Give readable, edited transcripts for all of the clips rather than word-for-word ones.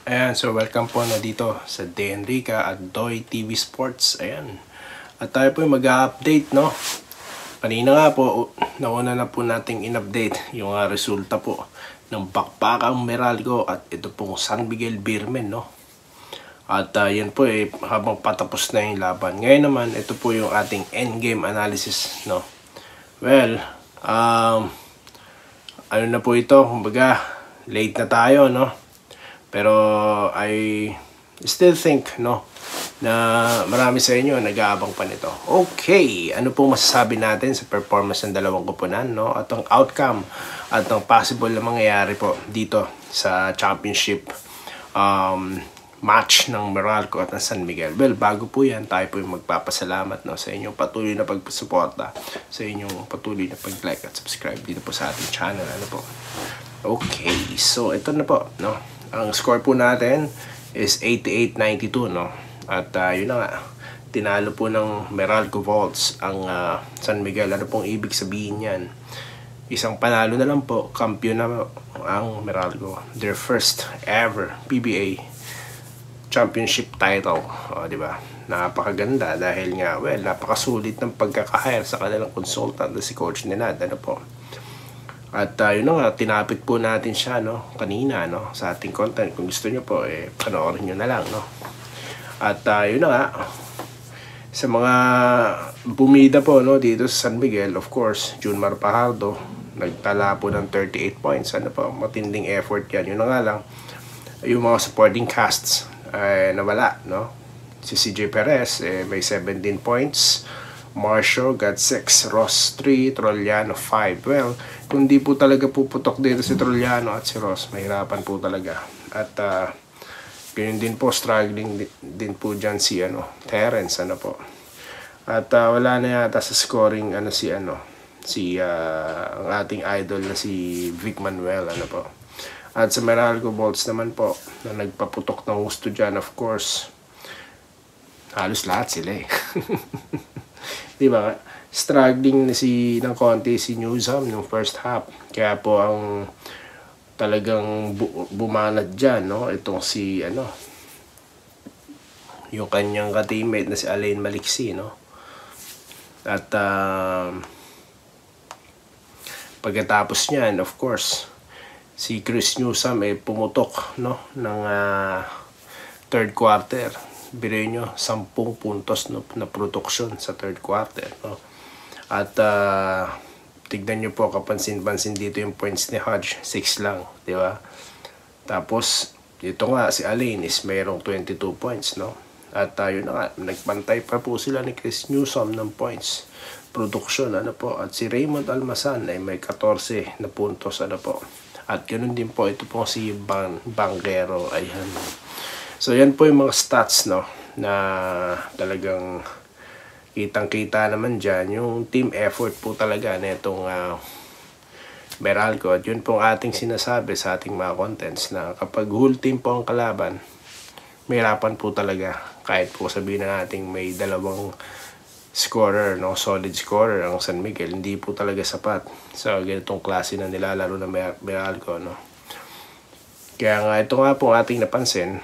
Ayan, so welcome po na dito sa De Enrica at Doy TV Sports. Ayan. At tayo po mag-update, no? Kanina nga po, nauna na po nating in-update yung resulta po ng Bakbakang Meralco at ito pong San Miguel Beermen, no? At yan po habang patapos na yung laban. Ngayon naman, ito po yung ating endgame analysis, no? Well, ano na po ito, kumbaga, late na tayo, no? Pero I still think, no, na marami sa inyo nag-aabang pa nito. Okay, ano po masasabi natin sa performance ng dalawang koponan, no? At ang outcome at ang possible na mangyayari po dito sa championship match ng Meralco at ng San Miguel. Well, bago po yan, tayo po yung magpapasalamat, no, sa inyong patuloy na pagsuporta, sa inyong patuloy na pag-like at subscribe dito po sa ating channel. Ano po? Okay, so ito na po, no? Ang score po natin is 88-92, no? At yun na nga, tinalo po ng Meralco Vaults ang San Miguel. Ano pong ibig sabihin yan? Isang panalo na lang po, kampiyon na ang Meralco. Their first ever PBA championship title. O, di ba? Napakaganda dahil nga, well, napakasulit ng pagkakahire sa kanilang consultant na si Coach Nenad. Ano po? At yun na nga, tinapik po natin siya, no, kanina, no, sa ating content. Kung gusto nyo po, panoorin nyo na lang, no. At yun na nga, sa mga bumida po, no, dito sa San Miguel, of course, Junmar Pajardo, nagtala po ng 38 points. Ano po, matinding effort yan. Yun na nga lang, yung mga supporting casts nawala, no. Si CJ Perez, may 17 points. Marcio got 6, Ross 3, Trollano 5. Well, kung di po talaga puputok dito si Trollano at si Ross, mahirapan po talaga. At ganyan din po, struggling din po dyan si Terence, ano po. At wala na yata sa scoring ang ating idol na si Vic Manuel, ano po. At sa Meralco Vaults naman po, na nagpaputok ng gusto dyan, of course, halos lahat sila di ba? Struggling ng konti si Newsom ng first half. Kaya po ang talagang bumanat dyan, no? Itong si yung kanyang ka-teammate na si Alain Maliksi, no? At pagkatapos niyan, of course, si Chris Newsom pumutok, no, ng third quarter. Biruin nyo, 10 puntos, no, na production sa third quarter, no? At tignan nyo po, kapansin-pansin dito yung points ni Hodge, 6 lang, di ba? Tapos ito nga, si Alain is mayroong 22 points, no? At yun na nga, nagpantay pa po sila ni Chris Newsom ng points production, ano po. At si Raymond Almasan ay may 14 na puntos, ano po. At ganoon din po, ito po si Banguero, ayan. So yan po yung mga stats, no, na talagang kitang-kita naman dyan yung team effort po talaga na itong Meralco. At yun pong ating sinasabi sa ating mga contents na kapag whole team po ang kalaban, mahirapan po talaga. Kahit po sabihin na natin may dalawang scorer, no, solid scorer ang San Miguel, hindi po talaga sapat sa ganitong klase na nilalaro na Meralco, no. Kaya nga ito nga po ating napansin,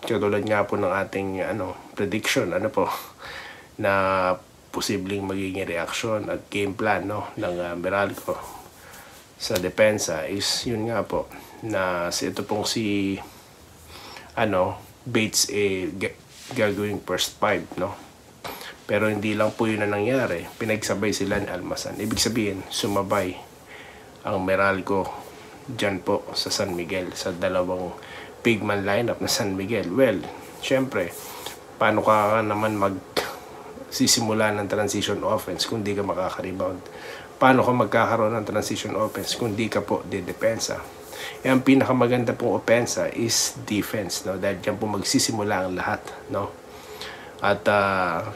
katulad nga po ng ating prediction, po, na posibleng magiging reaction at game plan, no, ng Meralco sa depensa is yun nga po na ito pong si Bates gagawing first 5, no. Pero hindi lang po yun na nangyari, pinagsabay sila ni Almasan. Ibig sabihin, sumabay ang Meralco dyan po sa San Miguel, sa dalawang big man lineup na San Miguel. Well, syempre, paano ka naman magsisimula ng transition offense kung di ka makaka-rebound? Paano ka magkakaroon ng transition offense kung di ka po didepensa? Ang pinakamaganda pong opensa is defense, no? Dahil dyan po magsisimula ang lahat, no? At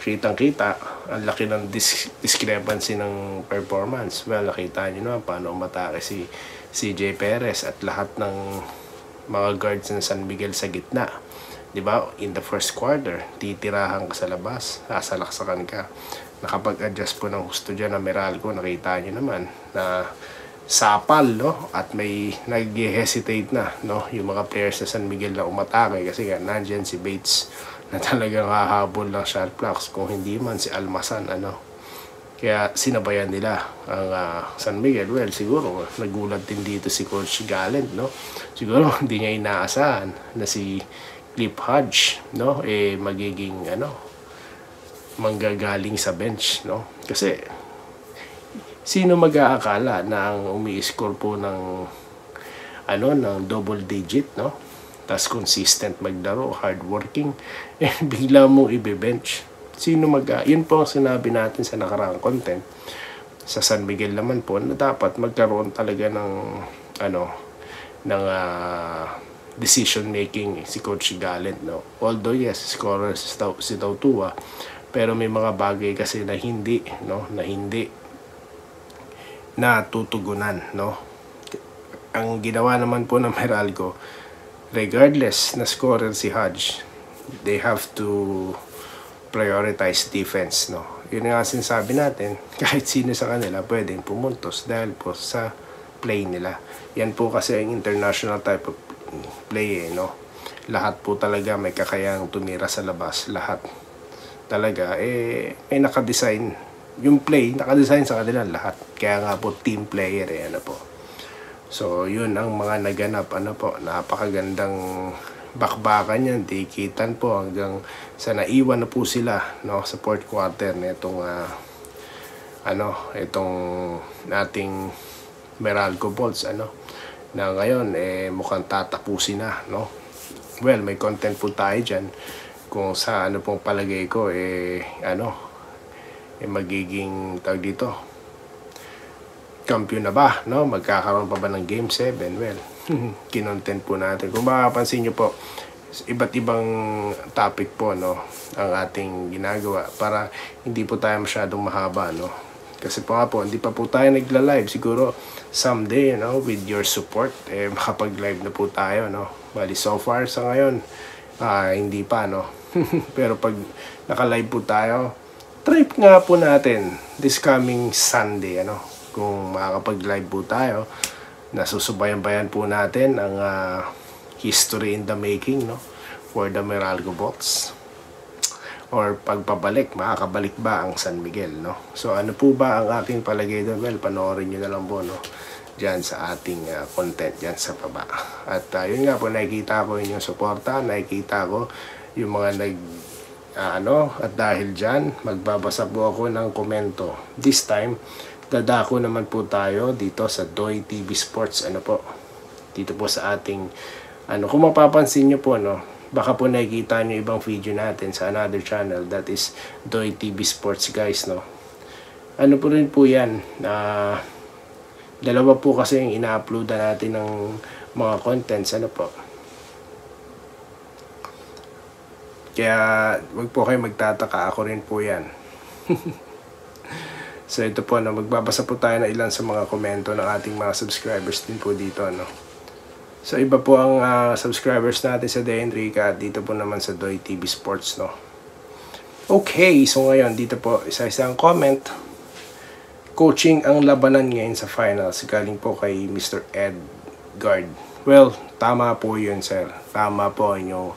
kitang-kita, ang laki ng discrepancy ng performance. Well, nakita nyo naman paano umatake si CJ Perez at lahat ng mga guards ng San Miguel sa gitna. Di ba? In the first quarter, titirahan ka sa labas, sasalaksakan ka. Nakapag-adjust po ng gusto dyan na Meralco, nakita nyo naman na sapal, no? At may nag-hesitate na, no? Yung mga players sa San Miguel na umatake kasi nga nandyan si Bates na talagang hahabol ng shot clocks, kung hindi man si Almasan, ano? Kaya sinabayan nila ang San Miguel. Well, siguro nagulat din dito si Coach Gallant, no? Siguro hindi niya inaasahan na si Cliff Hodge, no? Magiging manggagaling sa bench, no? Kasi sino mag-aakala na ang umi-score po ng ng double digit, no? Tas consistent maglaro, hardworking, bigla mo i-bench. Sino yun po ang sinabi natin sa nakaraang content sa San Miguel naman po, na dapat magkaroon talaga ng decision making si Coach Gallant, no? Although yes, scorer si Tautua, pero may mga bagay kasi na hindi natutugunan, no? Ang ginawa naman po ng Meralco, regardless na scorer si Hodge, they have to prioritize defense, no? Yun nga sinasabi natin, kahit sino sa kanila pwedeng pumuntos dahil po sa play nila. Yan po kasi ang international type of play, no? Lahat po talaga may kakayang tumira sa labas, lahat talaga may nakadesign. Yung play, nakadesign sa kanila lahat. Kaya nga po, team player, po. So, yun ang mga naganap, napakagandang bakbakan yan, dikitan po hanggang sa naiwan na po sila, no, sa fourth quarter na itong, itong nating Meralco Bolts, na ngayon, mukhang tatapusin na, no. Well, may content po tayo dyan kung sa pong palagay ko, magiging tawag dito, kampiyon na ba, no? Magkakaroon pa ba ng Game 7? Well, kinontent po natin. Kung makapansin nyo po, iba't ibang topic po, no, ang ating ginagawa para hindi po tayo masyadong mahaba, no? Kasi po nga po, hindi pa po tayo nagla-live. Siguro someday, with your support, makapag-live na po tayo, no? Bali, so far sa ngayon, hindi pa, no? Pero pag naka-live po tayo, try nga po natin this coming Sunday, kung makakapag-live po tayo, nasusubayan-bayan po natin ang history in the making, no, for the Meralco Bolts, or pagpabalik, makakabalik ba ang San Miguel, no? So ano po ba ang aking palagay doon? Well, panoorin nyo na lang po, no, dyan sa ating content dyan sa baba. At yun nga po, nakikita ko yung suporta, nakikita ko yung mga at dahil dyan, magbabasa po ako ng komento. This time, dadako naman po tayo dito sa Doy TV Sports, dito po sa ating, kung mapapansin nyo po, no, baka po nakikita nyo ibang video natin sa another channel, that is Doy TV Sports, guys, no. Po rin po yan, dalawa po kasi yung ina-upload natin ng mga contents, po. Kaya wag po kayo magtataka, ako rin po yan. So ito po, magbabasa po tayo ng ilan sa mga komento ng ating mga subscribers din po dito, So iba po ang subscribers natin sa Day Enrica at dito po naman sa Doy TV Sports, no. Okay, so ngayon dito po isa-isang comment. Coaching ang labanan ngayon sa finals, galing po kay Mr. Edgard. Well, tama po yun, sir. Tama po yung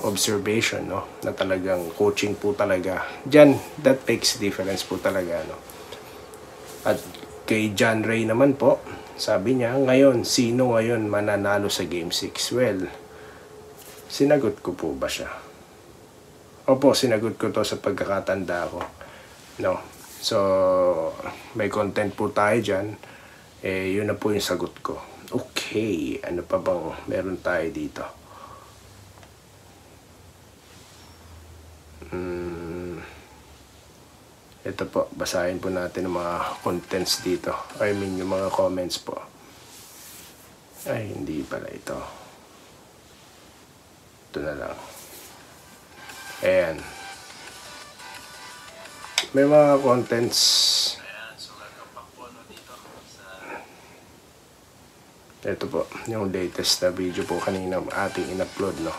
observation, no, na talagang coaching po talaga dyan, that makes difference po talaga, no. At kay John Ray naman po, sabi niya, ngayon, sino ngayon mananalo sa Game 6? Well, sinagot ko po ba siya? Opo, sinagot ko to sa pagkakatanda ko, no. So may content po tayo dyan, yun na po yung sagot ko. Okay, ano pa bang meron tayo dito? Ito po, basahin po natin ang mga contents dito. I mean, yung mga comments po. Ay, hindi pala ito. Ito na lang. Ayan. May mga contents. Ayan, so welcome po dito. Ito po, yung latest na video po kanina ating in-upload, no.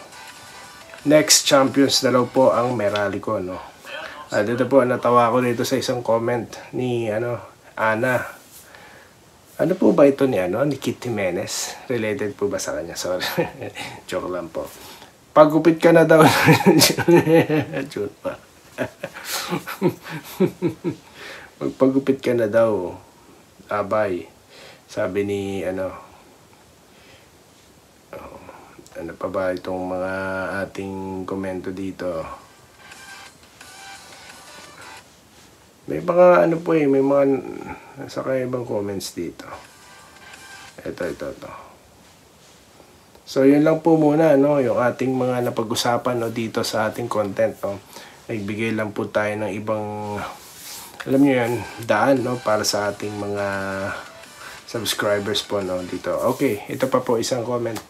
Next champions na daw po ang Meralco, no. Dito po, natawa ko dito sa isang comment ni Ana. Ano po ba ito ni Kit Jimenez? Related po ba sa kanya? Sorry. Joke lang po. Pagupit ka na daw. Joke pa. Magpagupit ka na daw. Abay. Sabi ni ano pa ba itong mga ating komento dito. May mga may mga nasa ibang comments dito. Ito. So yun lang po muna yung ating mga napag-usapan dito sa ating content Nagbigay lang po tayo ng ibang alam niyo yan, daan para sa ating mga subscribers po dito. Okay, ito pa po isang comment.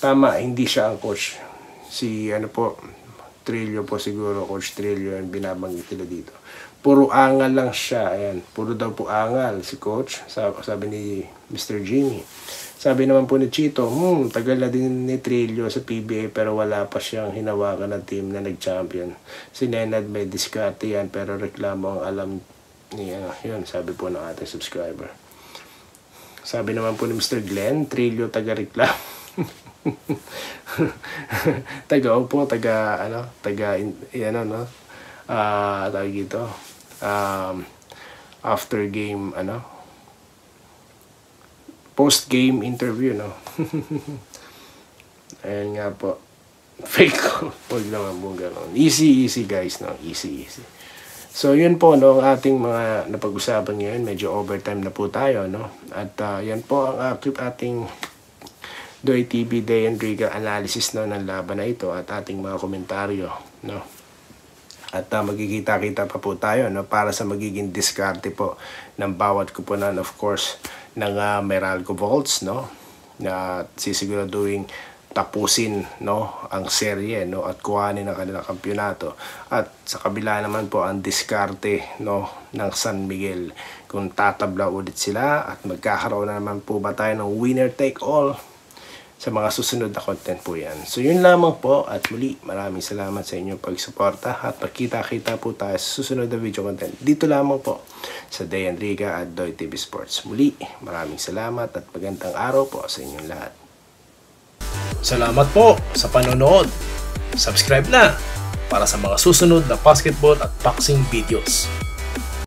Tama, hindi siya ang coach. Si Trillo po siguro, Coach Trillo yung binabanggit nila dito. Puro angal lang siya. Ayan, puro daw po angal si coach. Sabi ni Mr. Jimmy. Sabi naman po ni Chito, tagal na din ni Trillo sa PBA pero wala pa siyang hinawakan ng team na nag-champion. Si Nenad may diskarte yan pero reklamo ang alam niya. Yun, sabi po ng ating subscriber. Sabi naman po ni Mr. Glenn, Trillo taga-reklamo. Tawag dito. After game post game interview ayan nga po, fake ko. Huwag naman po gano'n. Easy guys easy. So yun po ang ating mga napag-usapan ngayon. Medyo overtime na po tayo at yan po ang ating Doy TV Day and Riga analysis ng laban na ito at ating mga komentaryo at magkikita-kita pa po tayo para sa magiging diskarte po ng bawat kuponan, of course, ng Meralco Vaults na sisiguraduhin tapusin ang serye at kuhanin ang kanilang kampyonato. At sa kabila naman po ang diskarte ng San Miguel, kung tatabla ulit sila at magkakaroon na naman po ba tayo ng winner take all. Sa mga susunod na content po yan. So yun lamang po at muli maraming salamat sa inyong pagsuporta at pagkita-kita po tayo sa susunod na video content. Dito lamang po sa Day and Riga at Doy TV Sports. Muli maraming salamat at magandang araw po sa inyong lahat. Salamat po sa panonood. Subscribe na para sa mga susunod na basketball at boxing videos.